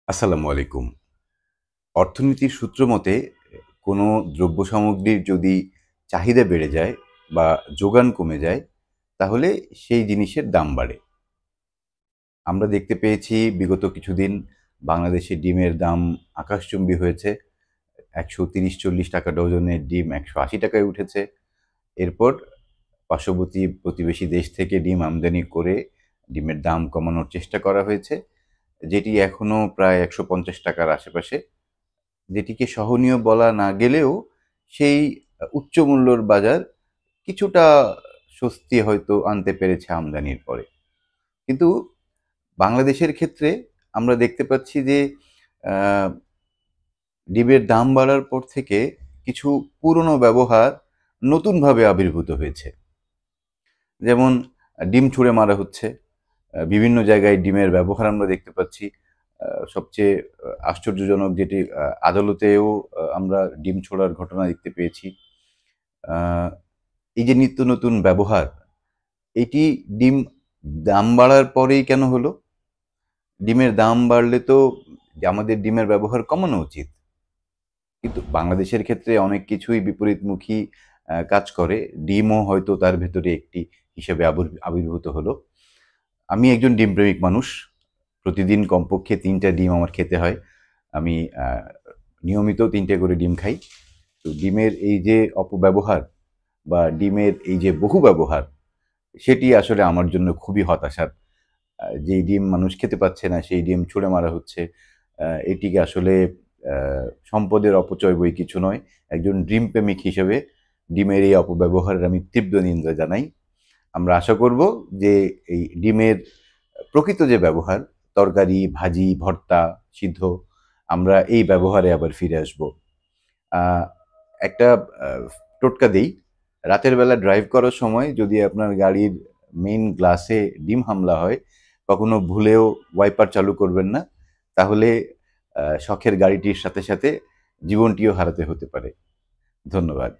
আসসালামু আলাইকুম। অর্থনীতির সূত্র মতে কোনো দ্রব্য সামগ্রীর যদি চাহিদা বেড়ে যায় বা যোগান কমে যায়, তাহলে সেই জিনিসের দাম বাড়ে। আমরা দেখতে পেয়েছি বিগত কিছুদিন বাংলাদেশে ডিমের দাম আকাশচুম্বী হয়েছে। ১৩০-৪০ টাকা ডজনের ডিম ১৮০ টাকায় উঠেছে। এরপর পার্শ্ববর্তী প্রতিবেশী দেশ থেকে ডিম আমদানি করে ডিমের দাম কমানোর চেষ্টা করা হয়েছে, যেটি এখনো প্রায় ১৫০ টাকার আশেপাশে। যেটিকে সহনীয় বলা না গেলেও সেই উচ্চ মূল্যর বাজার কিছুটা স্বস্তি হয়তো আনতে পেরেছে আমদানির পরে। কিন্তু বাংলাদেশের ক্ষেত্রে আমরা দেখতে পাচ্ছি যে আহ, ডিমের দাম বাড়ার পর থেকে কিছু পুরনো ব্যবহার নতুনভাবে আবির্ভূত হয়েছে। যেমন ডিম ছুঁড়ে মারা হচ্ছে। বিভিন্ন জায়গায় ডিমের ব্যবহার আমরা দেখতে পাচ্ছি। সবচেয়ে আশ্চর্যজনক যেটি, আদালতেও আমরা ডিম ছোড়ার ঘটনা দেখতে পেয়েছি। আহ, এই যে নিত্য নতুন ব্যবহার, এটি ডিম দাম বাড়ার পরেই কেন হলো? ডিমের দাম বাড়লে তো আমাদের ডিমের ব্যবহার কমানো উচিত। কিন্তু বাংলাদেশের ক্ষেত্রে অনেক কিছুই বিপরীতমুখী কাজ করে। ডিমও হয়তো তার ভেতরে একটি হিসেবে আবির্ভূত হলো। আমি একজন ডিমপ্রেমিক মানুষ। প্রতিদিন কমপক্ষে ৩টা ডিম আমার খেতে হয়। আমি নিয়মিত ৩টে করে ডিম খাই। তো ডিমের এই যে অপব্যবহার বা ডিমের এই যে বহু ব্যবহার, সেটি আসলে আমার জন্য খুবই হতাশার। যেই ডিম মানুষ খেতে পাচ্ছে না, সেই ডিম ছুঁড়ে মারা হচ্ছে। এটিকে আসলে সম্পদের অপচয় বই কিছু নয়। একজন ডিম প্রেমিক হিসেবে ডিমের এই অপব্যবহারের আমি তীব্র নিন্দা জানাই। আমরা আশা করব যে এই ডিমের প্রকৃত যে ব্যবহার, তরকারি, ভাজি, ভর্তা, সিদ্ধ, আমরা এই ব্যবহারে আবার ফিরে আসব। আহ, একটা টোটকা দেই। রাতের বেলা ড্রাইভ করার সময় যদি আপনার গাড়ির মেইন গ্লাসে ডিম হামলা হয়, কখনো ভুলেও ওয়াইপার চালু করবেন না। তাহলে শখের গাড়িটির সাথে সাথে জীবনটিও হারাতে হতে পারে। ধন্যবাদ।